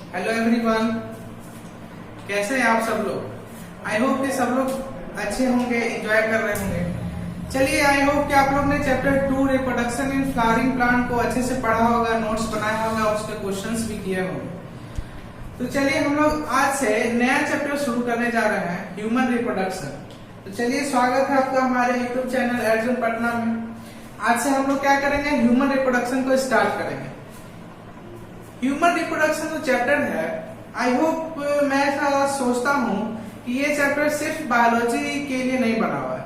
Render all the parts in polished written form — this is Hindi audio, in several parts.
हेलो एवरीवन, कैसे हैं आप सब लोग। आई होप कि सब लोग अच्छे होंगे, एंजॉय कर रहे होंगे। चलिए, आई होप कि आप लोग ने chapter 2 reproduction in flowering plant को अच्छे से पढ़ा होगा, नोट्स बनाया होगा और उसके क्वेश्चंस भी किए होंगे। तो चलिए, हम लोग आज से नया चैप्टर शुरू करने जा रहे हैं, ह्यूमन रिप्रोडक्शन। तो चलिए, स्वागत है आपका हमारे यूट्यूब चैनल अर्जुन पटना में। आज से हम लोग क्या करेंगे, ह्यूमन रिप्रोडक्शन को स्टार्ट करेंगे। ह्यूमन रिप्रोडक्शन जो चैप्टर है, आई होप मैं ऐसा सोचता हूँ कि ये चैप्टर सिर्फ बायोलॉजी के लिए नहीं बना हुआ है।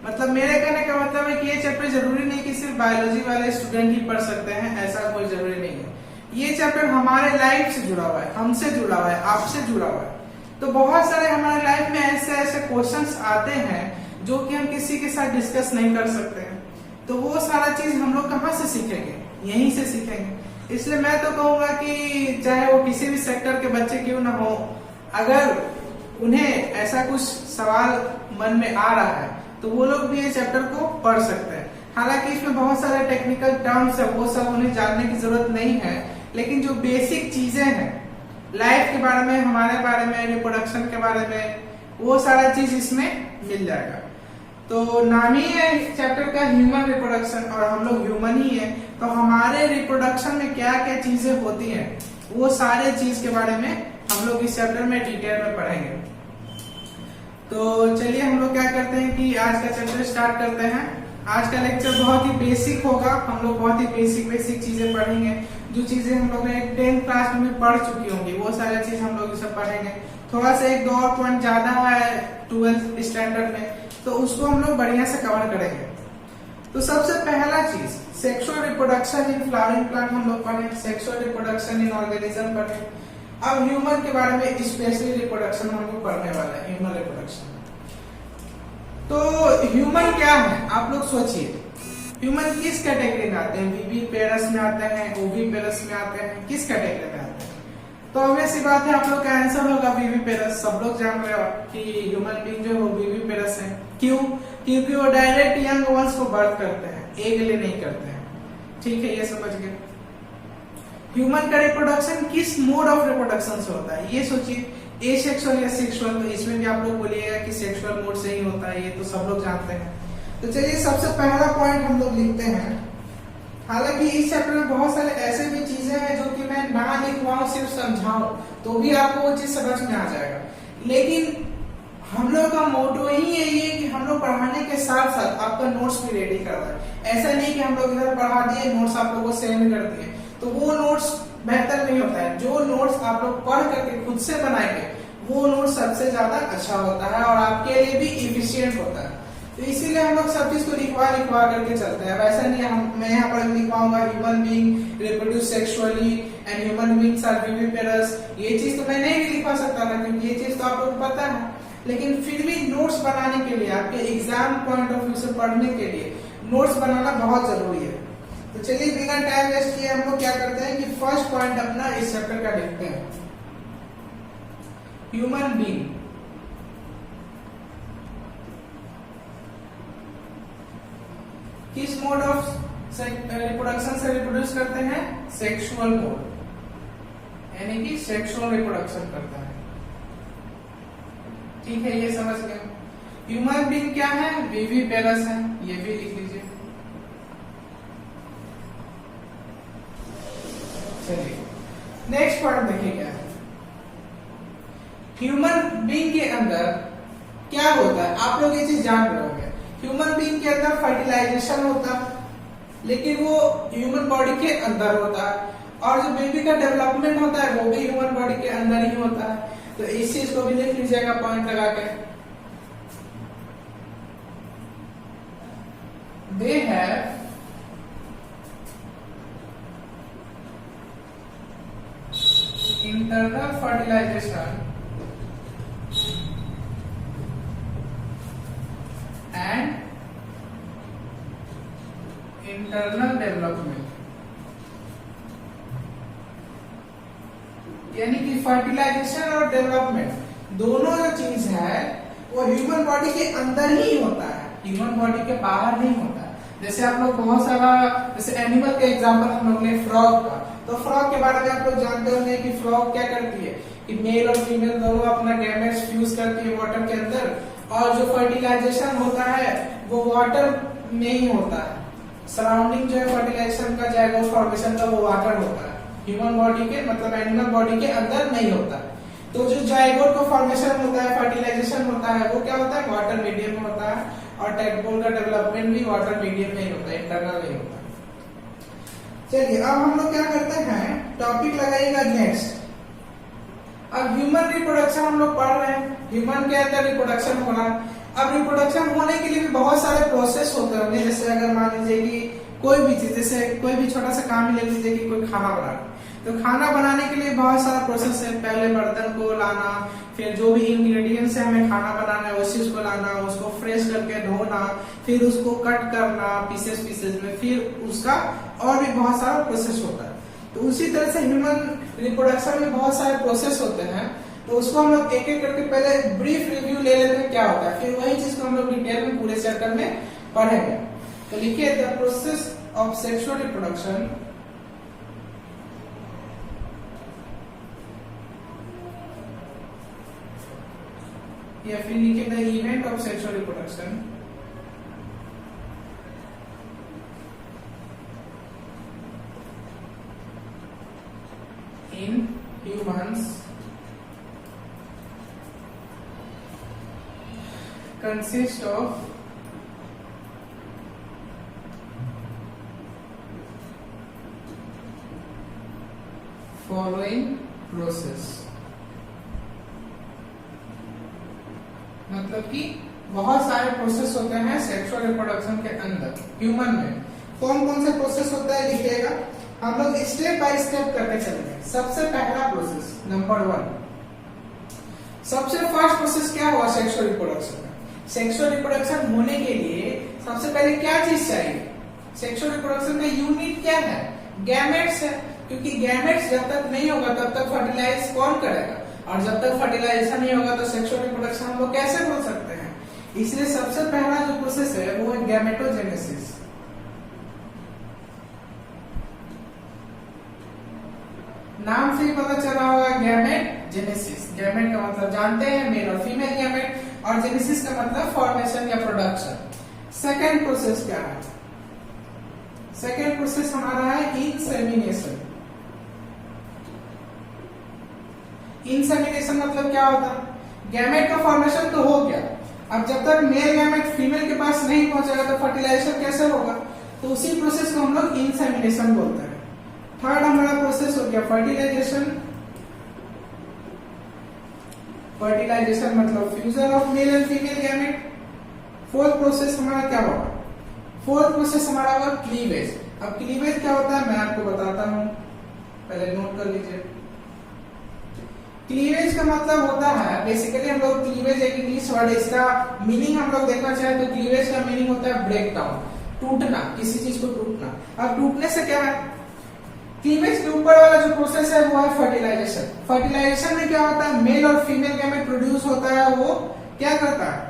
मतलब मेरे कहने का मतलब है कि ये चैप्टर जरूरी नहीं कि सिर्फ बायोलॉजी वाले स्टूडेंट ही पढ़ सकते हैं, ऐसा कोई जरूरी नहीं है। ये चैप्टर हमारे लाइफ से जुड़ा हुआ है, हमसे जुड़ा हुआ है, आपसे जुड़ा हुआ है। तो बहुत सारे हमारे लाइफ में ऐसे ऐसे क्वेश्चंस आते हैं जो कि हम किसी के साथ डिस्कस नहीं कर सकते हैं। तो वो सारा चीज हम लोग कहाँ से सीखेंगे, यहीं से सीखेंगे। इसलिए मैं तो कहूंगा कि चाहे वो किसी भी सेक्टर के बच्चे क्यों ना हो, अगर उन्हें ऐसा कुछ सवाल मन में आ रहा है तो वो लोग भी ये चैप्टर को पढ़ सकते हैं। हालांकि इसमें बहुत सारे टेक्निकल टर्म्स है, वो सब उन्हें जानने की जरूरत नहीं है, लेकिन जो बेसिक चीजें हैं लाइफ के बारे में, हमारे बारे में, रिप्रोडक्शन के बारे में, वो सारा चीज इसमें मिल जाएगा। तो नाम ही है चैप्टर का ह्यूमन रिप्रोडक्शन, और हम लोग ह्यूमन ही है, तो हमारे रिप्रोडक्शन में क्या क्या चीजें होती हैं वो सारे चीज के बारे में हम लोग इस चैप्टर में डिटेल में पढ़ेंगे। तो चलिए, हम लोग क्या करते हैं कि आज का चैप्टर स्टार्ट करते हैं। आज का लेक्चर बहुत ही बेसिक होगा, हम लोग बहुत ही बेसिक चीजें पढ़ेंगे। जो चीजें हम लोग 10th क्लास में पढ़ चुकी होंगी वो सारी चीज हम लोग इसे पढ़ेंगे। थोड़ा सा 1-2 और पॉइंट ज्यादा है 12th स्टैंडर्ड में, तो उसको हम लोग बढ़िया से कवर करेंगे। तो सबसे पहला चीज, sexual reproduction in flowering plant हम लोग पढ़े, सेक्सुअल रिप्रोडक्शन इन ऑर्गेनिज्म पढ़े। अब ह्यूमन के बारे में स्पेशली रिप्रोडक्शन हम लोग पढ़ने वाले हैं, ह्यूमन रिप्रोडक्शन। तो ह्यूमन क्या है, आप लोग सोचिए, ह्यूमन किस कैटेगरी में आते हैं? विविपेरस में आते हैं, ओविपेरस में आते हैं, किस कैटेगरी में आते हैं? तो ऑब्वियस सी बात है, आप लोग का आंसर होगा विविपेरस। सब लोग जान रहे हो कि ह्यूमन बीइंग जो है वो विविपेरस है। क्यों? क्योंकि वो डायरेक्ट यंग वंस को बर्थ करते हैं, एग ले नहीं करते हैं। ठीक है, ये समझ गए। ह्यूमन का रिप्रोडक्शन किस मोड ऑफ रिप्रोडक्शन से होता है, ये सोचिए, एसेक्सुअल या सेक्सुअल। तो इसमें भी आप लोग बोलिएगा कि सेक्सुअल मोड से ही होता है, ये तो सब लोग जानते हैं। तो चलिए, सबसे पहला पॉइंट हम लोग लिखते हैं। हालांकि इस चैप्टर में बहुत सारे ऐसे भी चीजें हैं जो कि मैं ना लिखवाऊं, सिर्फ समझाऊं, तो भी आपको वो चीज समझ में आ जाएगा। लेकिन हम लोग का मोटो ही यही है कि हम लोग पढ़ाने के साथ साथ आपका नोट्स भी रेडी करना है। ऐसा नहीं कि हम लोग इधर पढ़ा दिए, नोट्स आप लोगों को सेंड कर दिए, तो वो नोट्स बेहतर नहीं होता है। जो नोट्स आप लोग पढ़ करके खुद से बनाएंगे वो नोट्स सबसे ज्यादा अच्छा होता है और आपके लिए भी इफिशियंट होता है। तो इसीलिए हम लोग सब चीज को लिखवा करके चलते हैं। वैसा नहीं मैं यहाँ पर लिखवाऊंगा human being reproduce sexually and human beings are viviparous, ये चीज तो मैं नहीं भी लिखवा सकता था, क्योंकि ये चीज तो आप लोगों को पता है। लेकिन फिर भी नोट्स बनाने के लिए, आपके एग्जाम पॉइंट ऑफ व्यू से पढ़ने के लिए नोट्स बनाना बहुत जरूरी है। तो चलिए, बिना टाइम वेस्ट किए हम लोग क्या करते हैं कि फर्स्ट पॉइंट अपना इस चैप्टर का लिखते हैं। ह्यूमन बीइंग किस मोड ऑफ रिप्रोडक्शन से रिप्रोड्यूस करते हैं? सेक्सुअल मोड, यानी कि सेक्सुअल रिप्रोडक्शन करता है। ठीक है, ये समझ गए। ह्यूमन बीइंग क्या है? विविपेरस है, ये भी लिख लीजिए। चलिए, नेक्स्ट पॉइंट देखिए क्या है। ह्यूमन बीइंग के अंदर क्या होता है, आप लोग ये चीज जान रहे होंगे। ह्यूमन बीइंग के अंदर फर्टिलाइजेशन होता है, लेकिन वो ह्यूमन बॉडी के अंदर होता है, और जो बेबी का डेवलपमेंट होता है वो भी ह्यूमन बॉडी के अंदर ही होता है। तो इस चीज को भी लिख लीजिएगा पॉइंट लगा के। They have internal fertilisation and internal development, यानी कि फर्टिलाइजेशन और डेवलपमेंट दोनों जो चीज है वो ह्यूमन बॉडी के अंदर ही होता है, ह्यूमन बॉडी के बाहर नहीं होता है। जैसे आप लोग बहुत सारा, जैसे एनिमल का एग्जांपल हम लोग ले फ्रॉग का, तो फ्रॉग के बारे में आप लोग जानते होंगे कि फ्रॉग क्या करती है कि मेल और फीमेल दोनों अपना गैमेट्स फ्यूज करती है वाटर के अंदर, और जो फर्टिलाइजेशन होता है वो वाटर में ही होता है। सराउंडिंग जो है फर्टिलाइजेशन का जायगोट फॉर्मेशन का वो वाटर होता है, ह्यूमन बॉडी के मतलब एनिमल बॉडी के अंदर नहीं होता। तो जो जायगोट का फॉर्मेशन होता है, फर्टिलाइजेशन होता है, वो क्या होता है वाटर मीडियम में होता है, और टेडपोल का डेवलपमेंट भी वाटर मीडियम में ही होता है, इंटरनल नहीं होता। चलिए अब हम लोग क्या करते हैं, टॉपिक लगाइएगा नेक्स्ट। अब ह्यूमन रिप्रोडक्शन हम लोग पढ़ रहे हैं, ह्यूमन के अंदर रिप्रोडक्शन होना। अब रिप्रोडक्शन होने के लिए भी बहुत सारे प्रोसेस होते होंगे, जैसे अगर मान लीजिए कि कोई भी चीज, जैसे कोई भी छोटा सा काम ही ले लीजिए कि कोई खाना बनाना, तो खाना बनाने के लिए बहुत सारा प्रोसेस है। पहले बर्तन को लाना, फिर जो भी इंग्रेडिएंट्स है हमें खाना बनाना है उस चीज को लाना, उसको फ्रेश करके धोना, फिर उसको कट करना पीसेस पीसेस में, फिर उसका और भी बहुत सारा प्रोसेस होता है। तो उसी तरह से ह्यूमन रिप्रोडक्शन में बहुत सारे प्रोसेस होते हैं, तो उसको हम लोग एक एक करके पहले ब्रीफ रिव्यू ले लेते हैं क्या होता है, फिर वही चीज को हम लोग डिटेल में पूरे चैप्टर में पढ़ेंगे। तो लिखिए the process of sexual reproduction या फिर लिखिए the event of sexual reproduction in humans consist of following process। मतलब कि बहुत सारे प्रोसेस होते हैं सेक्सुअल रिप्रोडक्शन के अंदर ह्यूमन में। कौन कौन से प्रोसेस होता है लिखिएगा, हम लोग स्टेप बाय स्टेप करते चलेंगे। सबसे पहला प्रोसेस नंबर 1, सबसे फर्स्ट प्रोसेस क्या हुआ सेक्सुअल रिप्रोडक्शन में। सेक्सुअल रिप्रोडक्शन होने के लिए सबसे पहले क्या चीज चाहिए, सेक्सुअल रिप्रोडक्शन का यूनिट क्या है, गैमेट्स है, क्योंकि गैमेट्स जब तक नहीं होगा तब तक फर्टिलाइज कौन करेगा, और जब तक फर्टिलाइजेशन नहीं होगा तो सेक्सुअल रिप्रोडक्शन हम लोग कैसे बोल सकते हैं। इसलिए सबसे पहला जो प्रोसेस है वो है गैमेटोजेनेसिस। नाम से ही पता चला होगा गैमेट जेनेसिस। गैमेट का मतलब जानते हैं मेल और फीमेल गैमेट, और जेनेसिस का मतलब फॉर्मेशन या प्रोडक्शन। सेकेंड प्रोसेस क्या है, सेकेंड प्रोसेस हमारा है इंसेमिनेशन। इंसेमिनेशन मतलब क्या होता है, गैमेट का फॉर्मेशन तो हो गया, अब जब तक मेल गैमेट फीमेल के पास नहीं पहुंचेगा तो फर्टिलाइजेशन कैसे होगा, तो उसी प्रोसेस को हम लोग इंसेमिनेशन बोलते हैं। थर्ड हमारा प्रोसेस हो गया फर्टिलाइजेशन। फर्टिलाइजेशन मतलब fusion of male and female gamete. Fourth process हमारा क्या होगा, फोर्थ प्रोसेस हमारा होगा क्लीवेज। अब क्लीवेज क्या होता है मैं आपको बताता हूं, पहले नोट कर लीजिए। क्लीवेज का मतलब होता है बेसिकली, हम लोग क्लीवेज एक इंग्लिश वर्ड है, इसका मीनिंग हम लोग देखना चाहें तो क्लीवेज का मीनिंग होता है ब्रेक डाउन, टूटना, किसी चीज को टूटना। अब टूटने से क्या है, क्लीवेज के ऊपर वाला जो प्रोसेस है वो है फर्टिलाइजेशन। फर्टिलाइजेशन में क्या होता है, मेल और फीमेल गैमेट प्रोड्यूस होता है, वो क्या करता है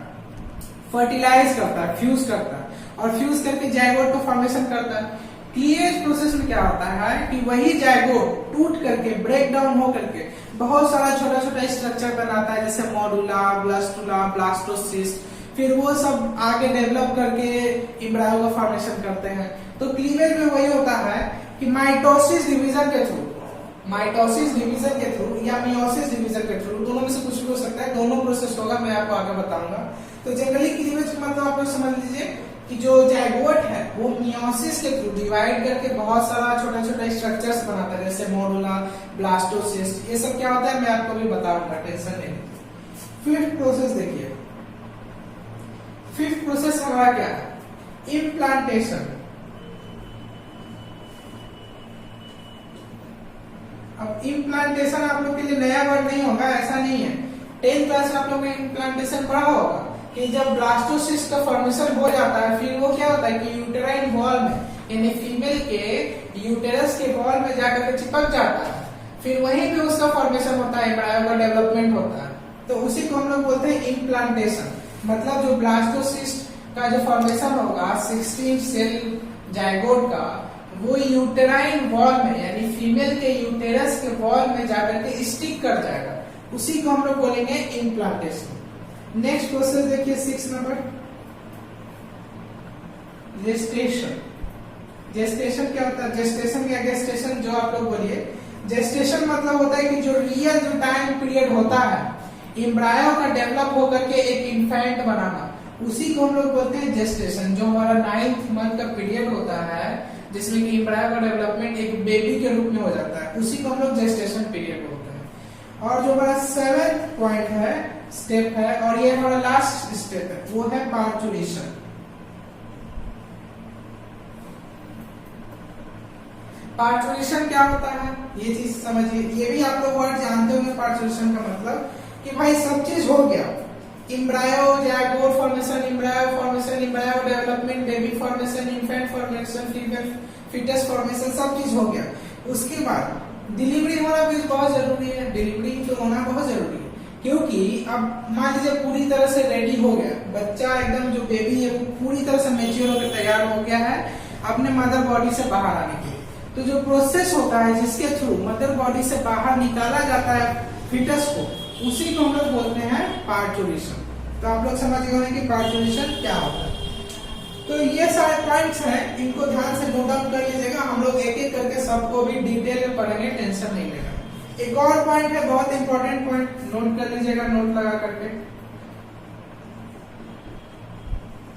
फर्टिलाइज करता है, फ्यूज करता है, और फ्यूज करके जायगोट को फॉर्मेशन करता है। क्लीवेज प्रोसेस में क्या होता है कि वही जायगोट टूट करके ब्रेक डाउन हो करके बहुत सारा छोटा छोटा स्ट्रक्चर बनाता है, जैसे मॉडुला, ब्लास्टुला, ब्लास्टोसिस्ट, फिर वो सब आगे डेवलप करके एम्ब्रायो का फॉर्मेशन करते हैं। तो क्लीवेज में वही होता है कि माइटोसिस डिवीजन के थ्रू, माइटोसिस डिवीजन के थ्रू या मियोसिस डिवीजन के थ्रू, दोनों में से कुछ भी हो सकता है, दोनों प्रोसेस होगा, मैं आपको आगे बताऊंगा। तो जनरली क्लीवेज का मतलब आप लोग समझ लीजिए कि जो जायगोट है वो मियोसिस के थ्रू डिवाइड करके बहुत सारा छोटा छोटा स्ट्रक्चर्स बनाता है, जैसे मॉडुला, ब्लास्टोसिस्ट, ये सब क्या होता है मैं आपको भी बताऊंगा, टेंशन नहीं। फिफ्थ प्रोसेस देखिए, फिफ्थ प्रोसेस हमारा क्या है, इम्प्लांटेशन। अब इम्प्लांटेशन आप लोग के लिए नया वर्ड नहीं होगा, ऐसा नहीं है, 10th क्लास में आप लोग ने इम्प्लांटेशन पढ़ा होगा कि जब ब्लास्टोसिस्ट का फॉर्मेशन हो जाता है फिर वो क्या होता है कि यूटेराइन वॉल में, यानी फीमेल के यूटेरस के वॉल में जाकर के चिपक जाता है, फिर वहीं पे उसका फॉर्मेशन होता है, एम्ब्रायो का डेवलपमेंट होता है। तो उसी को हम लोग बोलते हैं इम्प्लांटेशन। मतलब जो ब्लास्टोसिस्ट का जो फॉर्मेशन होगा 16 सेल जायगोट का, वो यूटेराइन वॉल में यानी फीमेल के यूटेरस के वॉल में जाकर के स्टिक कर जाएगा, उसी को हम लोग बोलेंगे इम्प्लांटेशन। नेक्स्ट प्रोसेस देखिए 6 नंबर, जेस्टेशन। जेस्टेशन क्या होता है? जेस्टेशन या गेस्टेशन जो आप लोग बोलिए। जेस्टेशन मतलब होता है कि जो रियल जो टाइम पीरियड होता है एम्ब्रायो का डेवलप होकर के एक इन्फेंट बनाना, उसी को हम लोग बोलते हैं जेस्टेशन। जो हमारा 9th मंथ का पीरियड होता है जिसमें कि एम्ब्रायो का डेवलपमेंट एक बेबी के रूप में हो जाता है, उसी को हम लोग जेस्टेशन पीरियड बोलते हैं। और जो हमारा 7th पॉइंट है, स्टेप है, और ये हमारा लास्ट स्टेप है, वो है पार्चुरेशन। पार्चुरेशन क्या होता है ये चीज समझिए, ये भी आप लोग वर्ड जानते होंगे। पार्चुरेशन का मतलब कि भाई सब चीज हो गया, embryo, zygote formation, embryo formation, embryo development, baby formation, infant formation, female foetus formation, सब चीज हो गया। उसके बाद डिलीवरी होना भी बहुत जरूरी है, डिलीवरी तो होना बहुत जरूरी है, क्योंकि अब मान लीजिए पूरी तरह से रेडी हो गया बच्चा, एकदम जो बेबी है वो पूरी तरह से मैच्योर होकर तैयार हो गया है अपने मदर बॉडी से बाहर आने के लिए। तो जो प्रोसेस होता है जिसके थ्रू मदर बॉडी से बाहर निकाला जाता है फीटस को, उसी को हम लोग बोलते हैं पार्चुरेशन। तो आप लोग समझ गए कि पार्चुरेशन क्या होता है। तो ये सारे पॉइंट्स हैं, इनको ध्यान से नोट डाउन कर लीजिएगा। हम लोग एक एक करके सबको भी डिटेल में पढ़ेंगे, टेंशन नहीं लेगा। एक और पॉइंट है, बहुत इंपॉर्टेंट पॉइंट, नोट कर लीजिएगा नोट लगा करके,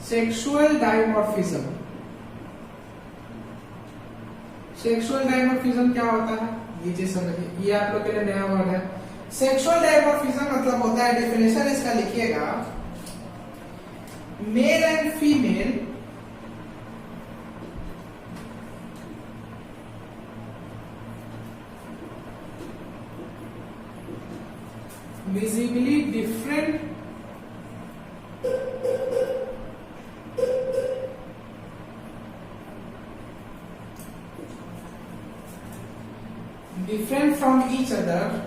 सेक्सुअल डायमॉर्फिज्म। सेक्सुअल डायमॉर्फिज्म क्या होता है ये चीज समझिए, ये आप लोग के लिए नया वर्ड है। सेक्सुअल डायमॉर्फिज्म मतलब होता है, डेफिनेशन इसका लिखिएगा, male and female visibly different from each other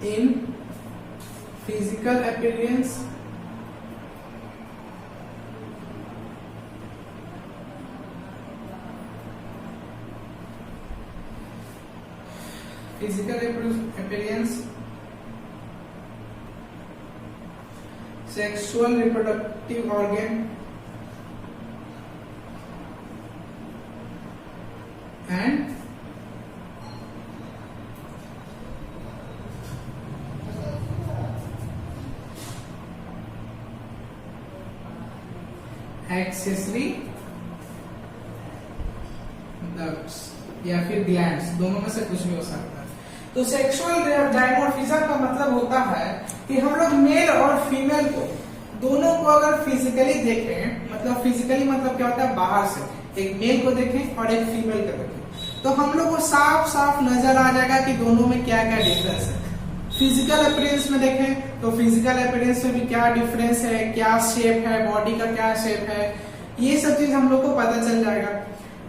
in physical appearance, sexual reproductive organ and accessory ducts या फिर ग्लैंड्स, दोनों में से कुछ भी हो सकता है। तो सेक्सुअल डायमॉर्फिज्म का मतलब होता है कि हम लोग मेल और फीमेल को दोनों को अगर फिजिकली देखें, मतलब फिजिकली मतलब क्या होता है, बाहर से एक मेल को देखें और एक फीमेल को देखें, तो हम लोग को साफ साफ नजर आ जाएगा कि दोनों में क्या क्या डिफरेंस है। फिजिकल अपीयरेंस में देखें तो फिजिकल अपीयरेंस में भी क्या डिफरेंस है, क्या शेप है, बॉडी का क्या शेप है, ये सब चीज हम लोग को पता चल जाएगा।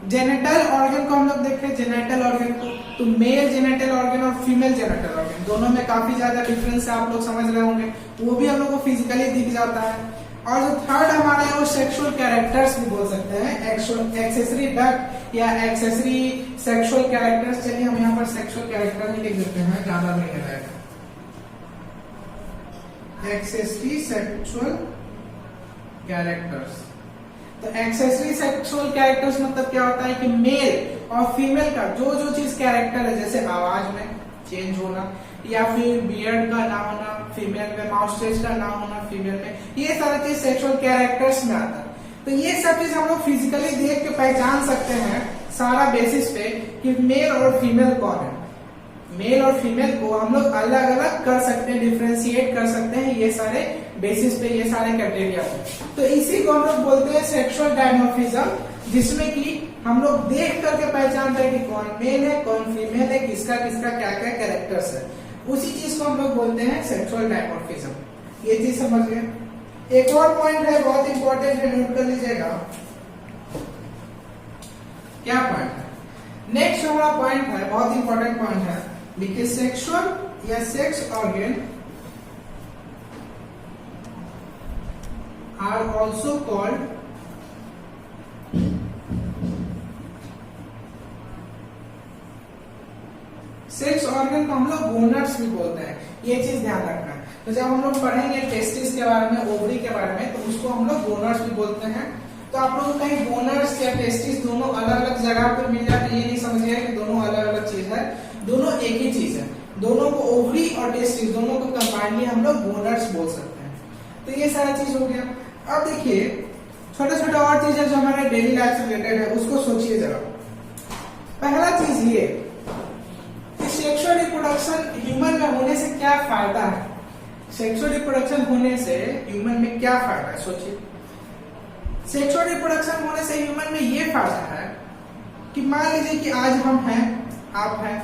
जेनेटल ऑर्गन को हम लोग देखें, जेनेटल ऑर्गन को, तो मेल जेनेटल ऑर्गन और फीमेल जेनेटल ऑर्गन दोनों में काफी ज्यादा डिफरेंस है, आप लोग समझ रहे होंगे, वो भी हम लोग को फिजिकली दिख जाता है। और जो थर्ड हमारा है वो सेक्सुअल कैरेक्टर्स भी बोल सकते हैं, एक्सेसरी डक्ट या एक्सेसरी सेक्सुअल कैरेक्टर्स। चलिए हम यहाँ पर सेक्सुअल कैरेक्टर ही लिख देते हैं, ज्यादा नहीं रहेगा। एक्सेसरी सेक्सुअल कैरेक्टर्स, तो एक्सेसरी सेक्सुअल कैरेक्टर्स मतलब क्या होता है कि मेल और फीमेल का जो जो चीज कैरेक्टर है, जैसे आवाज में चेंज होना या फिर बियर्ड का ना होना फीमेल में, माउस्टेज का ना होना फीमेल में, ये सारा चीज सेक्सुअल कैरेक्टर्स में आता है। तो ये सब चीज हम लोग फिजिकली देख के पहचान सकते हैं सारा बेसिस पे कि मेल और फीमेल कौन है। मेल और फीमेल को हम लोग अलग अलग कर सकते हैं, डिफ्रेंशिएट कर सकते हैं, ये सारे बेसिस पे, ये सारे क्राइटेरिया। तो इसी को हम लोग बोलते हैं सेक्सुअल डायमॉर्फिज्म, जिसमें कि हम लोग देख करके पहचानते हैं कि कौन मेल है कौन फीमेल है, किसका किसका क्या क्या कैरेक्टर्स है, उसी चीज को हम लोग बोलते हैं सेक्सुअल डायमॉर्फिज्म। ये चीज समझ गए। एक और पॉइंट है बहुत इंपॉर्टेंट है, नोट कर लीजिएगा। क्या पॉइंट है? नेक्स्ट हमारा पॉइंट है, बहुत इंपॉर्टेंट पॉइंट है, लिखिए सेक्सुअल या sex organ are also called sex organ को हम लोग गोनड्स भी बोलते हैं, ये चीज ध्यान रखना है। तो जब हम लोग पढ़ेंगे टेस्टिस के बारे में, ओवरी के बारे में, तो उसको हम लोग गोनड्स भी बोलते हैं। तो आप लोग कहीं गोनड्स या टेस्टिस दोनों अलग अलग जगह पर मिल जाते हैं, ये नहीं समझिएगा कि दोनों अलग अलग चीज है, दोनों एक ही चीज है। दोनों को ओवरी और टेस्टिस दोनों को कंबाइनली हम लोग गोनड्स बोल सकते हैं। तो ये सारा चीज हो गया। अब देखिए छोटे छोटे और चीजें जो हमारे डेली लाइफ से रिलेटेड है उसको सोचिए जरा। पहला चीज ये सेक्सुअल रिप्रोडक्शन ह्यूमन में होने से क्या फायदा है? सेक्सुअल रिप्रोडक्शन होने से ह्यूमन में क्या फायदा है, सोचिए। सेक्सुअल रिप्रोडक्शन होने से ह्यूमन में ये फायदा है कि मान लीजिए कि आज हम हैं, आप हैं,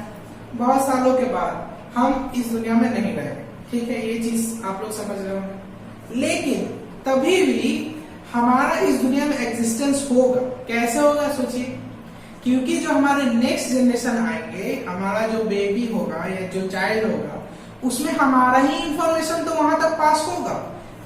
बहुत सालों के बाद हम इस दुनिया में नहीं रहेंगे, ठीक है, ये चीज आप लोग समझ रहे होंगे। लेकिन तभी भी हमारा इस दुनिया में एग्जिस्टेंस होगा। कैसे होगा, सोचिए। क्योंकि जो हमारे नेक्स्ट जनरेशन आएंगे, हमारा जो बेबी होगा या जो चाइल्ड होगा, उसमें हमारा ही इंफॉर्मेशन तो वहां तक पास होगा।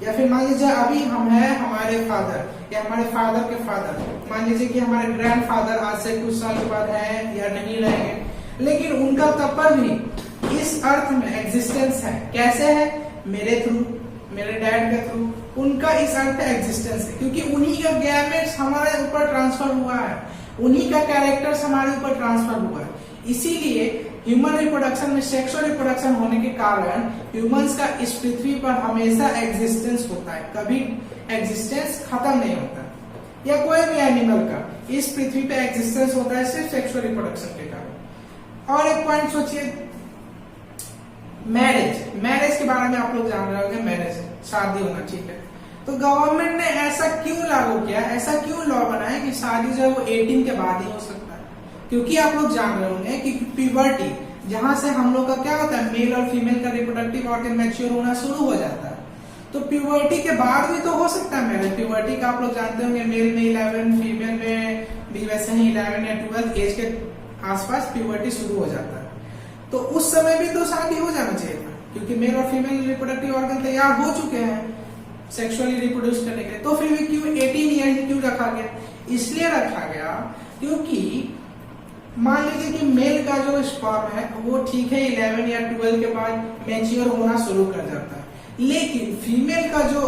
या फिर मान लीजिए अभी हम हैं, हमारे फादर या हमारे फादर के फादर, मान लीजिए कि हमारे ग्रैंडफादर आज से कुछ साल के बाद हैं या नहीं रहेंगे, लेकिन उनका तब पर भी इस अर्थ में एग्जिस्टेंस है। कैसे है? मेरे थ्रू, मेरे डैड के थ्रू उनका इस अर्थ में एग्जिस्टेंस है, क्योंकि उन्हीं का गैमेट्स हमारे ऊपर ट्रांसफर हुआ है, उन्हीं का कैरेक्टर्स हमारे ऊपर ट्रांसफर हुआ है। इसीलिए ह्यूमन रिप्रोडक्शन में सेक्सुअल रिप्रोडक्शन होने के कारण ह्यूमंस का इस पृथ्वी पर हमेशा एग्जिस्टेंस होता है, कभी एग्जिस्टेंस खत्म नहीं होता। या कोई भी एनिमल का इस पृथ्वी पे एग्जिस्टेंस होता है सिर्फ सेक्सुअल रिप्रोडक्शन के कारण। और एक पॉइंट सोचिए, मैरिज के बारे में आप लोग जान रहे होंगे, मैरिज शादी होना, ठीक है। तो गवर्नमेंट ने ऐसा क्यों लागू किया, ऐसा क्यों लॉ बनाया कि शादी जो है वो 18 के बाद ही हो सकता है? क्योंकि आप लोग जान रहे होंगे कि प्यूबर्टी, जहां से हम लोग का क्या होता है, मेल और फीमेल का रिप्रोडक्टिव ऑर्गन मैच्योर होना शुरू हो जाता है। तो प्यूबर्टी के बाद भी तो हो सकता है मैरिज। प्यूबर्टी का आप लोग जानते होंगे, मेल में 11, फीमेल में भी वैसे ही 11 या 12 एज के आसपास प्यूबर्टी शुरू हो जाता है। तो उस समय भी तो शादी हो जाना चाहिए था, क्योंकि मेल और फीमेल रिप्रोडक्टिव ऑर्गन तैयार हो चुके हैं सेक्सुअली रिप्रोड्यूस करने के लिए। तो फिर भी क्यों 18 ईयर क्यों रखा गया? इसलिए रखा गया क्योंकि मान लीजिए कि मेल का जो स्पर्म है वो ठीक है 11 या 12 के बाद मैच्योर होना शुरू कर जाता है, लेकिन फीमेल का जो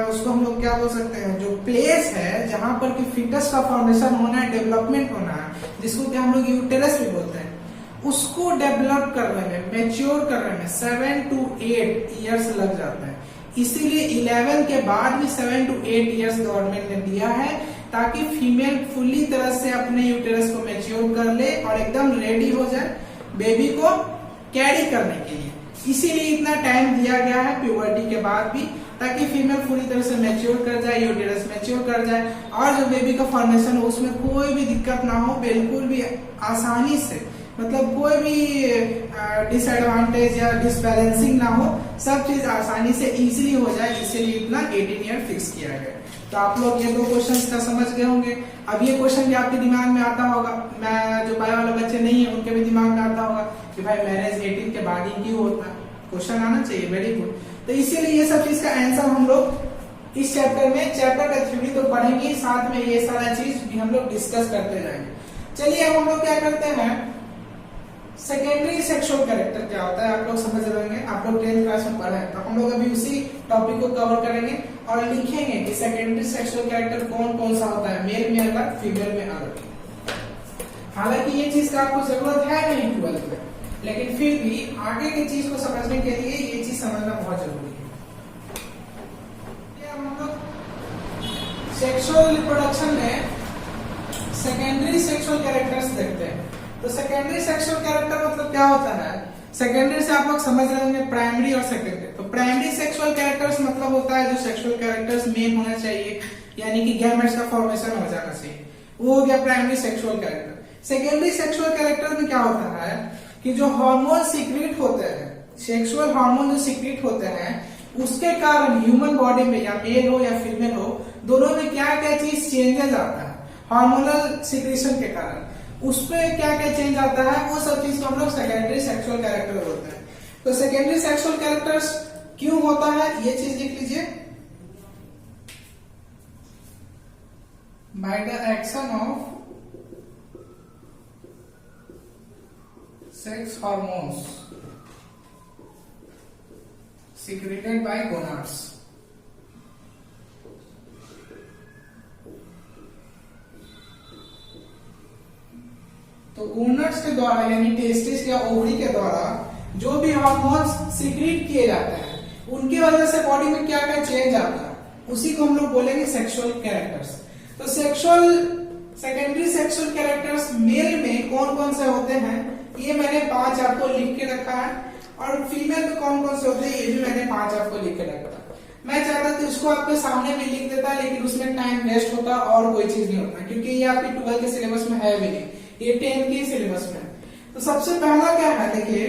उसको हम लोग क्या बोल सकते हैं, जो प्लेस है जहां पर कि फिटस का फॉर्मेशन होना है, डेवलपमेंट होना है, जिसको कि हम लोग यूटेरस भी बोलते हैं, उसको डेवलप करने में, मैच्योर करने में 7 to 8 ईयर्स लग जाता है। इसीलिए 11 के बाद भी 7 to 8 ईयर्स गवर्नमेंट ने दिया है, ताकि फीमेल फुल्ली तरह से अपने यूटेरस को मैच्योर कर ले और एकदम रेडी हो जाए बेबी को कैरी करने के लिए। इसीलिए इतना टाइम दिया गया है प्यूबर्टी के बाद भी, ताकि फीमेल पूरी तरह से मैच्योर कर जाए, यूटेरस मैच्योर कर जाए, और जो बेबी का फॉर्मेशन हो उसमें कोई भी दिक्कत ना हो, बिल्कुल भी आसानी से, मतलब कोई भी डिसएडवांटेज या डिसबैलेंसिंग ना हो, सब चीज आसानी से इजीली हो जाए। इसीलिए इतना 18 ईयर फिक्स किया गया। तो आप लोग ये दो क्वेश्चंस का समझ गए होंगे। अब ये क्वेश्चन भी आपके दिमाग में आता होगा, मैं जो बायो वाले बच्चे नहीं है उनके भी दिमाग में आता होगा कि भाई मैरिज 18 के बाद ही क्यों होता है, क्वेश्चन आना चाहिए। Very good. तो इसीलिए ये सब चीज का आंसर हम लोग इस चैप्टर में, चैप्टर का थ्योरी तो पढ़ेंगे, साथ में ये सारा चीज भी हम लोग डिस्कस करते जाएंगे। चलिए अब हम लोग क्या करते हैं, सेकेंडरी सेक्सुअल कैरेक्टर क्या होता है आप लोग समझ रहे हैं, आप लोग 10th क्लास में पढ़ा है, तो हम लोग अभी उसी टॉपिक को कवर करेंगे और लिखेंगे कि सेकेंडरी सेक्सुअल कैरेक्टर कौन कौन सा होता है, मेल में अलग, फीमेल में अलग। हालांकि ये चीज का आपको जरूरत है नहीं 12th में, लेकिन फिर भी आगे की चीज को समझने के लिए ये चीज समझना बहुत जरूरी है। हम लोग सेक्सुअल रिप्रोडक्शन में सेकेंडरी सेक्सुअल कैरेक्टर्स देखते हैं। तो सेकेंडरी सेक्सुअल कैरेक्टर मतलब क्या होता है, सेकेंडरी से आप लोग समझ रहे होंगे प्राइमरी और सेकेंडरी। तो प्राइमरी सेक्सुअल कैरेक्टर्स मतलब होता है जो सेक्सुअल कैरेक्टर्स मेन होना चाहिए, यानी कि गैमेट्स का फॉर्मेशन हो जाना चाहिए, वो हो गया primary sexual character. Secondary sexual character में क्या होता है कि जो हार्मोन सीक्रेट होते हैं, सेक्सुअल हार्मोन जो सीक्रेट होते हैं, उसके कारण ह्यूमन बॉडी में या मेल हो या फीमेल हो, दोनों में क्या क्या चीज चेंजेस आता है हार्मोनल सीक्रेशन के कारण, उसमें क्या क्या चेंज आता है, वो सब चीज को हम लोग सेकेंडरी सेक्सुअल कैरेक्टर बोलते हैं। तो सेकेंडरी सेक्सुअल कैरेक्टर्स क्यों होता है ये चीज लिख लीजिए। by the action of sex hormones secreted by gonads. तो गोनाड्स के द्वारा यानी टेस्टिस या ओवरी के द्वारा जो भी हार्मोन्स सीक्रेट किए जाते हैं उनकी वजह से बॉडी में क्या क्या चेंज आता है उसी को हम लोग बोलेंगे सेक्सुअल कैरेक्टर्स। तो सेकेंडरी सेक्सुअल कैरेक्टर्स मेल में कौन कौन से होते हैं ये मैंने 5 आपको लिख के रखा है, और फीमेल में कौन कौन से होते हैं ये भी मैंने 5 आपको लिख के रखा है। मैं चाहता था इसको आपके सामने भी लिख देता, लेकिन उसमें टाइम वेस्ट होता और कोई चीज नहीं होता, क्योंकि ये आपकी 12 के सिलेबस में है भी नहीं, ये 10 के सिलेबस में। तो सबसे पहला क्या है, देखिए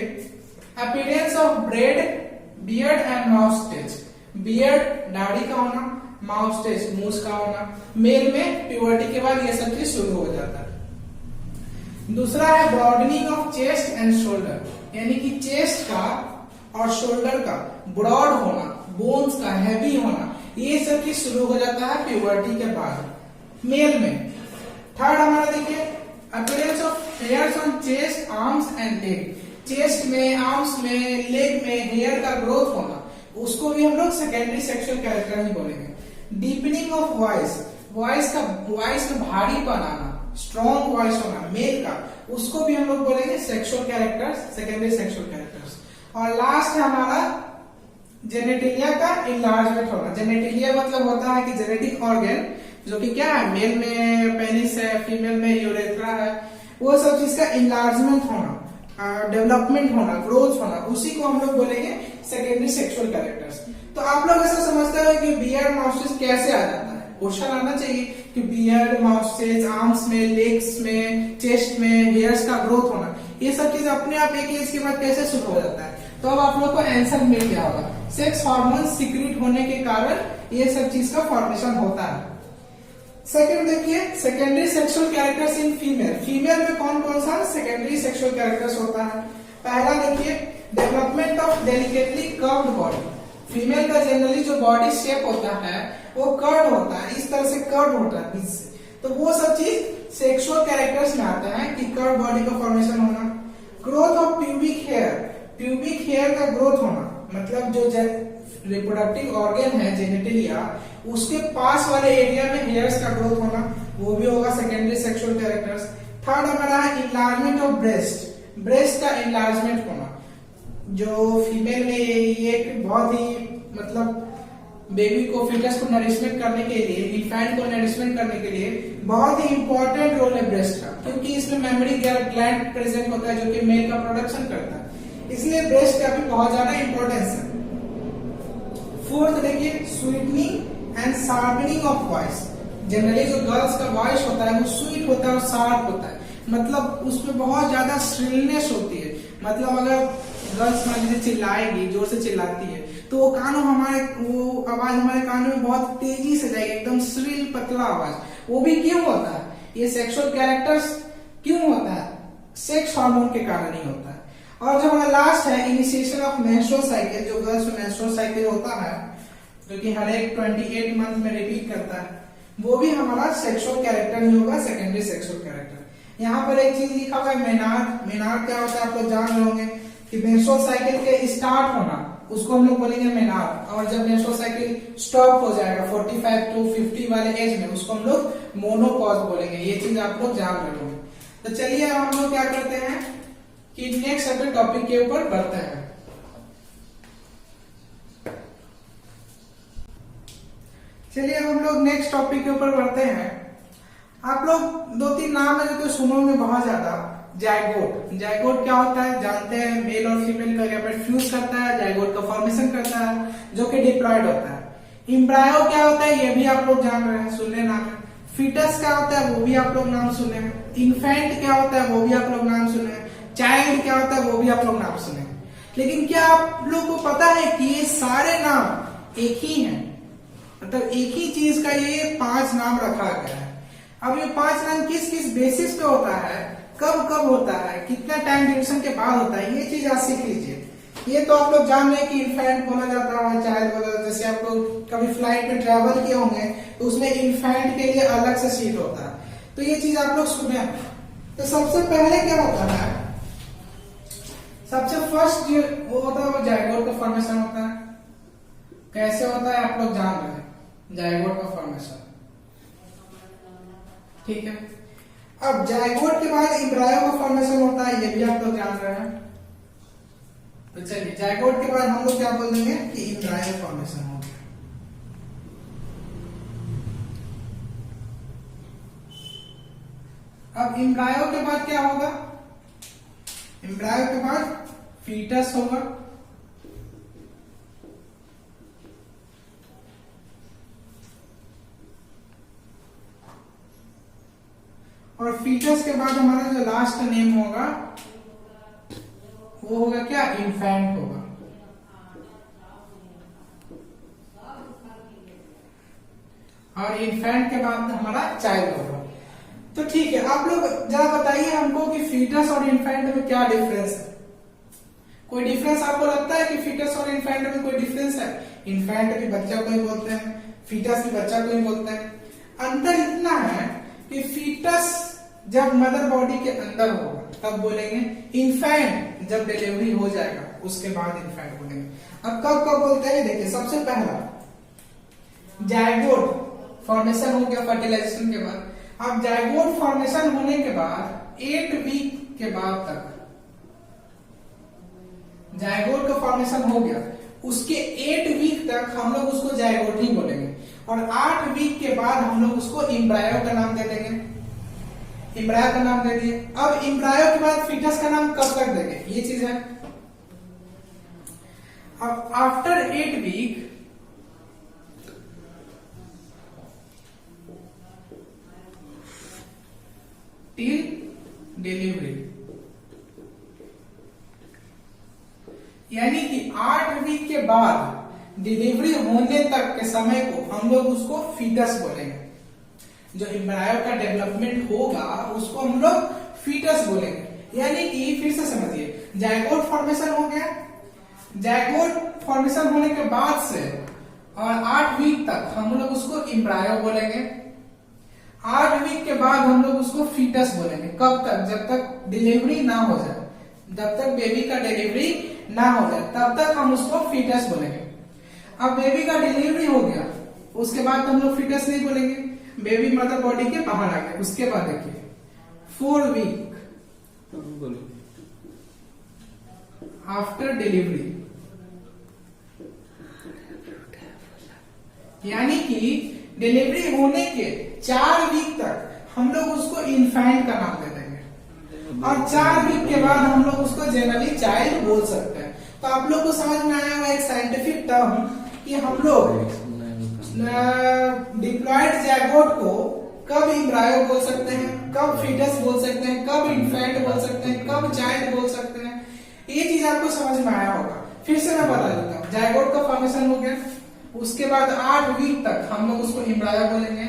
appearance of breast, beard and moustache. Beard दाढ़ी का होना, माउस्टेच मूछ का होना। मेल में प्यूबर्टी के बाद ये सब चीज शुरू हो जाता है। दूसरा है broadening of chest and shoulder, यानी कि चेस्ट का और शोल्डर का ब्रॉड होना, बोन्स का हैवी होना, ये सब चीज शुरू हो जाता है प्यूबर्टी के बाद मेल में। थर्ड हमारा देखिए appearance of hairs on chest, arms and leg. Chest में, आर्म्स में, लेग में हेयर का ग्रोथ होना, उसको भी हम लोग सेकेंडरी सेक्सुअल कैरेक्टर ही बोलेंगे। डीपनिंग ऑफ वॉइस, वॉइस में भारी बनाना, स्ट्रॉन्ग वॉइस होना मेल का, उसको भी हम लोग बोलेंगे sexual characters, secondary sexual characters. और लास्ट है हमारा जेनेटिलिया का इनलार्जमेंट होना। जेनेटिलिया मतलब होता है कि जेनेटिक ऑर्गन, जो कि क्या है, मेल में पेनिस है, फीमेल में यूरेथ्रा है, वो सब चीज का इनलार्जमेंट होना, डेवलपमेंट होना, ग्रोथ होना, उसी को हम लोग बोलेंगे सेकेंडरी सेक्सुअल कैरेक्टर्स। तो आप लोग ऐसा समझते हो कि बियर्ड, माउस्टेच कैसे आ जाता है, क्वेश्चन आना चाहिए कि बियर्ड, माउस्टेच, आर्म्स में, लेग्स में, चेस्ट में हेयर्स का ग्रोथ होना, ये सब चीज अपने आप एक एज के बाद कैसे शुरू हो जाता है। तो अब आप लोग को आंसर मिल गया होगा, सेक्स हार्मोन सीक्रेट होने के कारण ये सब चीज का फॉर्मेशन होता है। सेकंड देखिए secondary sexual characters in female. Female में कौन कौन सा सेकेंडरी सेक्सुअल कैरेक्टर्स होता है। पहला देखिए development of delicately curved body. Female का जनरली जो बॉडी शेप होता है वो कर्व होता है, इस तरह से कर्व होता है बीच से, तो वो सब चीज सेक्सुअल कैरेक्टर्स में आता है कि कर्व बॉडी का फॉर्मेशन होना। Growth of pubic hair, pubic hair का ग्रोथ होना, मतलब जो रिप्रोडक्टिव ऑर्गन है जेनेटिलिया, उसके पास वाले एरिया में हेयर्स का ग्रोथ होना, वो भी होगा सेकेंडरी सेक्सुअल कैरेक्टर्स। थर्ड हमारा है इनलार्जमेंट ऑफ ब्रेस्ट, ब्रेस्ट का इनलार्जमेंट होना। जो फीमेल में ये बहुत ही मतलब बेबी को, फीटस को नरिशमेंट करने के लिए, इन्फेंट को नरिशमेंट करने के लिए बहुत ही इंपॉर्टेंट रोल है ब्रेस्ट का, क्योंकि इसमें मेमोरी ग्लैंड प्रेजेंट होता है जो कि मेल का प्रोडक्शन करता है, इसलिए ब्रेस्ट का भी बहुत ज्यादा इंपॉर्टेंस है। फोर्थ देखिए sweetening and sharpening of voice. Generally जो गर्ल्स का वॉइस होता है वो स्वीट होता है और शार्प होता है, मतलब उसमें बहुत ज्यादा श्रिलनेस होती है, मतलब अगर गर्ल्स मान लीजिए चिल्लाएगी, जोर से चिल्लाती है, तो वो आवाज हमारे कानों में बहुत तेजी से जाएगी, एकदम श्रिल पतला आवाज। वो भी क्यों होता है, ये सेक्सुअल कैरेक्टर्स क्यों होता है, सेक्स हार्मोन के कारण ही होता है। और जो हमारा लास्ट है इनिशिएशन ऑफ मेंस्ट्रुअल साइकिल, जो गर्ल्स में मेंस्ट्रुअल साइकिल होता है जो कि हर एक 28 मंथ में रिपीट करता है, वो भी हमारा सेक्सुअल कैरेक्टर ही होगा, सेकेंडरी सेक्सुअल कैरेक्टर। यहाँ पर एक चीज लिखा हुआ है मेनार्क। मेनार्क क्या होता है आप लोग जान रहे होंगे कि मेंस्ट्रुअल साइकिल के स्टार्ट होना, उसको हम लोग बोलेंगे मेनार्क, और जब मेंस्ट्रुअल साइकिल स्टॉप हो जाएगा 45 to 50 वाले एज में, उसको हम लोग मोनोपॉज बोलेंगे। ये चीज आप लोग जान रहे होंगे। तो चलिए अब हम लोग क्या करते हैं कि नेक्स्ट अपने टॉपिक के ऊपर बढ़ते हैं। चलिए अब हम लोग नेक्स्ट टॉपिक के ऊपर बढ़ते हैं। आप लोग 2-3 नाम है जो तो सुनोगे बहुत ज्यादा। जायगोट, जायगोट क्या होता है जानते हैं, मेल और फीमेल का गैमेट फ्यूज करता है, जायगोट का फॉर्मेशन करता है जो कि डिप्लॉयड होता है। एम्ब्रायो क्या होता है ये भी आप लोग जान रहे हैं, सुने नाम है। फीटस क्या होता है वो भी आप लोग नाम सुने हैं। इन्फेंट क्या होता है वो भी आप लोग नाम सुने हैं। चाइल्ड क्या होता है वो भी आप लोग नाम सुने हैं। लेकिन क्या आप लोग को पता है कि ये सारे नाम एक ही हैं, मतलब एक ही चीज का ये 5 नाम रखा गया है। अब ये 5 नाम किस किस बेसिस पे होता है, कब कब होता है, कितना टाइम ड्यूरेशन के बाद होता है, ये चीज आप सीख लीजिए। ये तो आप लोग जान रहे हैं कि इन्फेंट बोला जाता है, चाइल्ड बोला जाता है। जैसे आप लोग कभी फ्लाइट में ट्रैवल किए होंगे तो उसमें इन्फेंट के लिए अलग से सीट होता है, तो ये चीज आप लोग सुने। तो सबसे पहले क्या होता है, सबसे फर्स्ट जो वो होता है वो जायगोट का फॉर्मेशन होता है। कैसे होता है आप लोग जान रहे हैं, जायगोट का फॉर्मेशन, ठीक है। अब जायगोट के बाद एम्ब्रायो का फॉर्मेशन होता है, ये भी आप लोग जान रहे हैं। तो चलिए जायगोट के बाद हम लोग क्या बोल देंगे कि एम्ब्रायो फॉर्मेशन हो गया। अब एम्ब्रायो के बाद क्या होगा, एम्ब्रायो के बाद फीटस होगा, और फीटस के बाद हमारा जो लास्ट नेम होगा वो होगा क्या, इन्फेंट होगा। और इन्फेंट के बाद हमारा चाइल्ड होगा। तो ठीक है, आप लोग जरा बताइए हमको कि फीटस और इन्फेंट में क्या डिफरेंस है। कोई डिफरेंस आपको लगता है कि फीटस और इन्फेंट में कोई डिफरेंस है? इन्फेंट भी बच्चा को ही बोलते हैं, फीटस भी बच्चा को ही बोलते हैं। अंतर इतना है कि फीटस जब मदर बॉडी के अंदर होगा तब बोलेंगे, इन्फेंट जब डिलीवरी हो जाएगा उसके बाद इन्फेंट बोलेंगे। अब कब कब बोलते हैं, देखिए सबसे पहला जायगोट फॉर्मेशन हो गया फर्टिलाइजेशन के बाद। अब जायगोट फॉर्मेशन होने के बाद 8 वीक के बाद तक जायगोट का फॉर्मेशन हो गया, उसके 8 वीक तक हम लोग उसको जायगोट ही बोलेंगे, और 8 वीक के बाद हम लोग उसको एम्ब्रायो का नाम दे देंगे। एम्ब्रायो का नाम दे दिए। अब एम्ब्रायो के बाद फीटस का नाम कब तक देंगे, ये चीज है। अब आफ्टर 8 वीक टिल डिलीवरी, यानी कि 8 वीक के बाद डिलीवरी होने तक के समय को हम लोग उसको फीटस बोलेंगे। जो एम्ब्रायो का डेवलपमेंट होगा उसको हम लोग फीटस बोलेंगे। यानी कि फिर से समझिए, जायगोट फॉर्मेशन हो गया, जायगोट फॉर्मेशन होने के बाद से और 8 वीक तक हम लोग उसको एम्ब्रायो बोलेंगे। 8 वीक के बाद हम लोग उसको फीटस बोलेंगे। कब तक, जब तक डिलीवरी ना हो जाए, जब तक बेबी का डिलीवरी ना हो जाए तब तक हम उसको फीटस बोलेंगे। अब बेबी का डिलीवरी हो गया उसके बाद हम लोग फीटस नहीं बोलेंगे, बेबी मदर बॉडी के बाहर आ गया। उसके बाद देखिए 4 वीक आफ्टर डिलीवरी, यानी कि डिलीवरी होने के 4 वीक तक हम लोग उसको इन्फेंट का नाम दे देंगे, और 4 वीक के बाद हम लोग उसको जनरली चाइल्ड बोल सकते हैं। तो आप लोग को समझ में आया होगा एक साइंटिफिक टर्म कि हम लोग डिप्लॉयड जायगोट को कब एम्ब्रायो बोल सकते हैं, कब फीटस बोल सकते हैं, कब इन्फेंट बोल सकते हैं, कब चाइल्ड बोल सकते हैं। ये चीज आपको समझ में आया होगा। फिर से मैं बता देता हूँ, जायगोट का फॉर्मेशन हो गया, उसके बाद 8 वीक तक हम लोग उसको एम्ब्रायो बोलेंगे।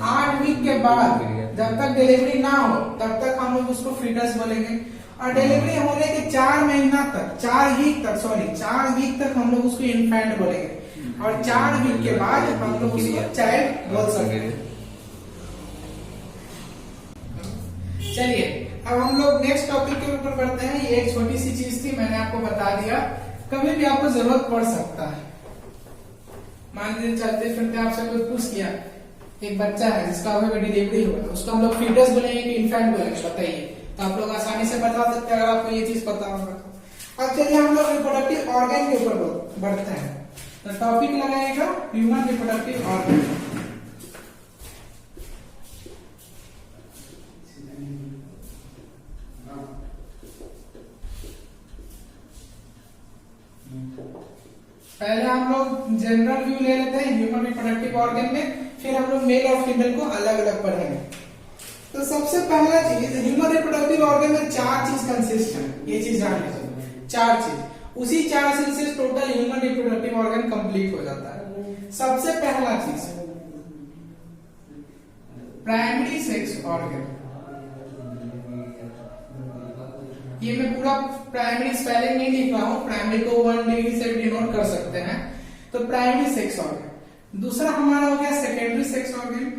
8 वीक के बाद जब तक डिलीवरी ना हो तब तक हम लोग उसको फीटस बोलेंगे, और डिलीवरी होने के 4 महीना तक, 4 वीक तक हम लोग उसको इन्फेंट बोलेंगे, और 4 वीक के बाद हम लोग उसको चाइल्ड बोल सकते हैं। चलिए अब हम लोग नेक्स्ट टॉपिक के ऊपर बढ़ते हैं। ये एक छोटी सी चीज थी, मैंने आपको बता दिया, कभी भी आपको जरूरत पड़ सकता है। मान लीजिए चलते फिरते आपसे कोई पूछ किया, एक बच्चा है जिसका अभी डिलीवरी हुआ, उसको हम लोग फीटस बोलेंगे कि इन्फेंट बोलेंगे, बताइए। तो आप लोग आसानी से बता सकते हैं अगर आपको ये चीज पता होगा। अब चलिए हम लोग रिप्रोडक्टिव ऑर्गन के ऊपर बढ़ते हैं। तो टॉपिक लगाएगा ह्यूमन रिप्रोडक्टिव ऑर्गन। पहले हम लोग जनरल व्यू ले लेते हैं ह्यूमन रिप्रोडक्टिव ऑर्गन में, फिर हम लोग मेल और फीमेल को अलग अलग पढ़ेंगे। तो सबसे पहला चीज, ह्यूमन रिप्रोडक्टिव ऑर्गन में 4 चीज कंसिस्ट है, ये चीज जान लीजिए। 4 चीज, उसी 4 चीज से total human reproductive organ complete हो जाता है। सबसे पहला चीज प्राइमरी सेक्स ऑर्गन। ये मैं पूरा प्राइमरी स्पेलिंग नहीं लिख रहा हूँ, प्राइमरी को 1 डिग्री से डिनोट कर सकते हैं। तो प्राइमरी सेक्स ऑर्गन। दूसरा हमारा हो गया secondary sex organ.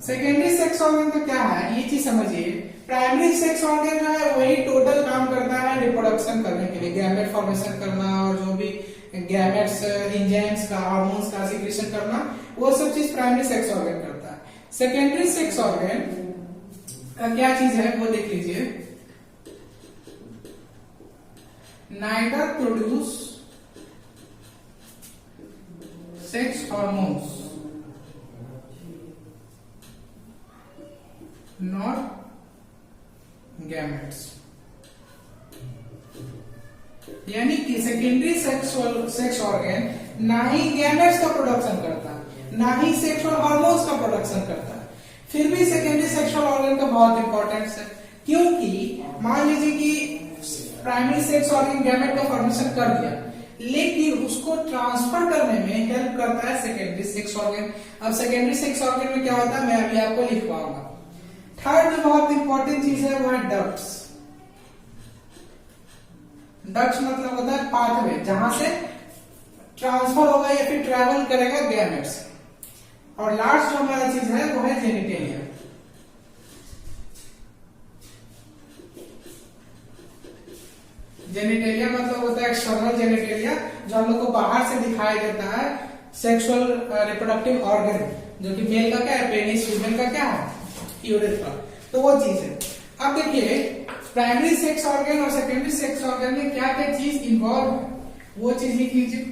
Secondary sex organ तो क्या है, ये चीज समझिए। प्राइमरी सेक्स ऑर्गन जो है वही टोटल काम करता है रिप्रोडक्शन करने के लिए, गैमेट फॉर्मेशन करना और जो भी गैमेट्स, एंजाइम्स का, हार्मोन्स का सीक्रेशन करना, वो सब चीज प्राइमरी सेक्स ऑर्गन करता है। सेकेंडरी सेक्स ऑर्गन का क्या चीज है वो देख लीजिए। Neither produce sex hormones not gametes, यानी कि सेकेंडरी सेक्स ऑर्गन ना ही गैमेट्स का प्रोडक्शन करता है, ना ही सेक्सुअल हार्मोन्स का प्रोडक्शन करता है। फिर भी सेकेंडरी सेक्सुअल ऑर्गन का बहुत इंपॉर्टेंस है, क्योंकि मान लीजिए कि प्राइमरी सेक्स ऑर्गन गैमेट का फॉर्मेशन कर दिया, लेकिन उसको ट्रांसफर करने में हेल्प करता है सेकेंडरी सेक्स ऑर्गन। अब सेकेंडरी सेक्स ऑर्गन में क्या होता है मैं अभी आपको लिख पाऊंगा। थर्ड जो बहुत इंपॉर्टेंट चीज है वो है डक्ट्स। डक्ट्स मतलब होता है पाथवे, जहां से ट्रांसफर होगा या फिर ट्रेवल करेगा गैमेट्स। और लास्ट जो हमारा चीज है वो है जेनिटेलिया। जेनिटेलिया मतलब होता है एक्सटर्नल जेनिटेलिया, जो हम लोग को बाहर से दिखाई देता है। सेक्सुअल रिप्रोडक्टिव ऑर्गन जो कि मेल का क्या है पेनिस, फीमेल का क्या है यूरेथ्रा, तो वो चीज है। अब देखिए प्राइमरी सेक्स ऑर्गन और सेकेंडरी सेक्स ऑर्गन में क्या क्या चीज इन्वॉल्व है वो चीज लिख लीजिए।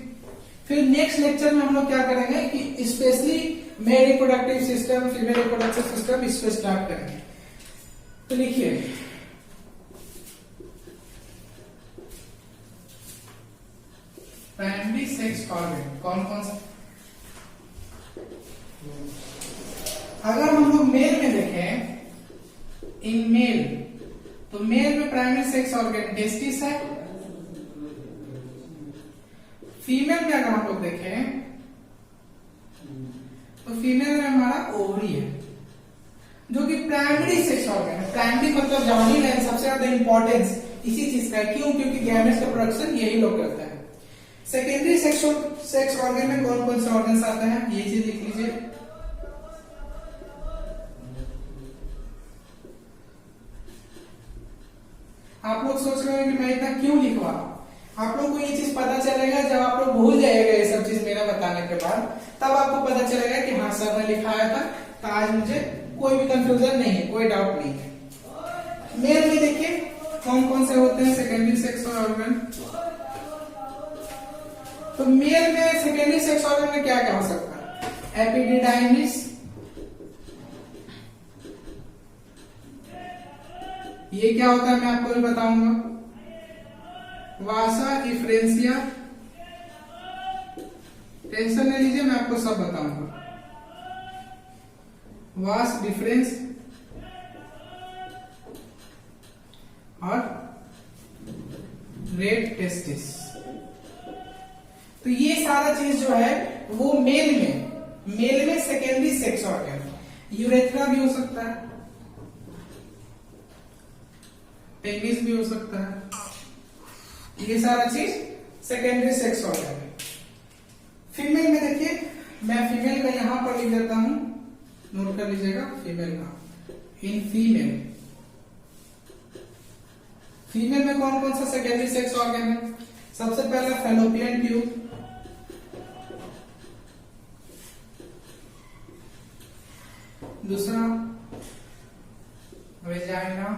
फिर नेक्स्ट लेक्चर में हम लोग क्या करेंगे कि specially male reproductive system, female reproductive system, इसको स्टार्ट करेंगे। तो लिखिए प्राइमरी सेक्स ऑर्गन कौन कौन सा। अगर हम लोग मेल में देखें, इन मेल, तो मेल में प्राइमरी सेक्स ऑर्गन टेस्टिस है। फीमेल में अगर हम लोग देखें तो फीमेल में हमारा ओवरी है, जो कि प्राइमरी सेक्स ऑर्गन है। प्राइमरी मतलब जाहिर है सबसे ज्यादा इंपॉर्टेंस इसी चीज का है, क्यों? क्योंकि गैमेट्स का प्रोडक्शन यही लोग करता है। सेकेंडरी सेक्स ऑर्गन में कौन कौन से ऑर्गन्स आते हैं ये चीज लिख लीजिए। आप लोग सोच रहे हैं कि मैं इतना क्यों लिखवा, आप लोग को ये चीज पता चलेगा जब आप लोग भूल जाएगा ये सब चीज मेरा बताने के बाद, तब आपको पता चलेगा कि हाँ सर ने लिखाया था, तो आज मुझे कोई भी कंफ्यूजन नहीं है, कोई डाउट नहीं है। मेल में देखिए कौन कौन से होते हैं सेकेंडरी सेक्स ऑर्गन। तो मेल में सेकेंडरी सेक्स ऑर्गन में क्या क्या हो सकता है? एपिडिडाइमिस, ये क्या होता है मैं आपको भी बताऊंगा। वासा इफ्रेंसिया, टेंशन नहीं लीजिए मैं आपको सब बताऊंगा। वास डिफरेंस और रेड टेस्टिस, तो ये सारा चीज जो है वो मेल में सेकेंडरी सेक्स ऑर्गन। यूरेथ्रा भी हो सकता है, पेनिस भी हो सकता है, ये सारा चीज सेकेंडरी सेक्स ऑर्गन है। फीमेल में देखिए मैं फीमेल का यहां पर लिख देता हूं, नोट कर लीजिएगा फीमेल का। इन फीमेल में कौन कौन सा सेकेंडरी सेक्स ऑर्गन है? सबसे पहला फैलोपियन ट्यूब, दूसरा वेजाइना,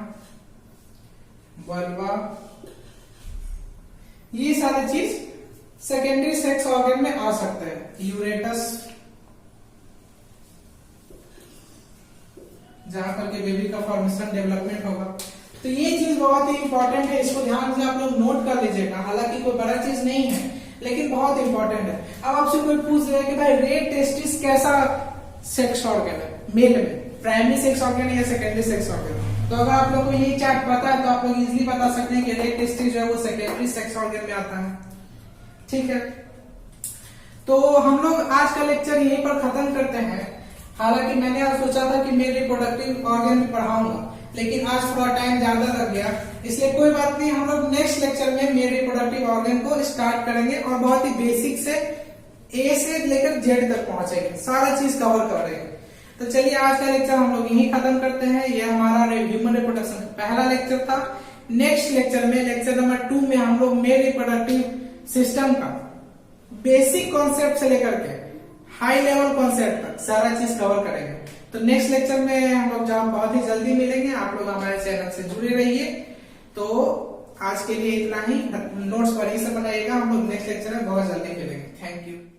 वल्वा, ये सारी चीज सेकेंडरी सेक्स ऑर्गन में आ सकता है। यूरेटस, जहां पर के बेबी का फॉर्मेशन डेवलपमेंट होगा। तो ये चीज बहुत ही इंपॉर्टेंट है, इसको ध्यान से आप लोग नोट कर लीजिएगा। हालांकि कोई बड़ा चीज नहीं है लेकिन बहुत इंपॉर्टेंट है। अब आपसे कोई पूछ रहा है कि भाई रेड टेस्टिस कैसा सेक्स ऑर्गन है मेल में, प्राइमरी सेक्स ऑर्गन है या सेकेंडरी सेक्स ऑर्गन? तो अगर आप लोग को ये चार्ट पता है तो आप लोग इजीली बता सकते हैं कि रेड टेस्टिस जो है वो सेकेंडरी सेक्स ऑर्गन में आता है। ठीक है, तो हम लोग आज का लेक्चर यहीं पर खत्म करते हैं। हालांकि मैंने आज सोचा था कि मेल रिप्रोडक्टिव ऑर्गन भी पढ़ाऊंगा, लेकिन आज थोड़ा टाइम ज्यादा लग गया, इसलिए कोई बात नहीं, हम लोग नेक्स्ट लेक्चर में मेल रिप्रोडक्टिव ऑर्गन को स्टार्ट करेंगे और बहुत ही बेसिक से ए से लेकर जेड तक पहुंचेंगे, सारा चीज कवर करेंगे। तो चलिए आज का लेक्चर हम लोग यहीं खत्म करते हैं। ये हमारा ह्यूमन रिप्रोडक्शन पहला लेक्चर था। नेक्स्ट लेक्चर में, लेक्चर नंबर 2 में हम लोग मेल रिप्रोडक्टिव सिस्टम का बेसिक कॉन्सेप्ट से लेकर के हाई लेवल कॉन्सेप्ट तक सारा चीज कवर करेंगे। तो नेक्स्ट लेक्चर में हम लोग जहाँ बहुत ही जल्दी मिलेंगे। आप लोग हमारे चैनल से जुड़े रहिए। तो आज के लिए इतना ही। नोट्स बढ़िया से बनाइएगा, हम लोग नेक्स्ट लेक्चर में बहुत जल्दी मिलेंगे। Thank you.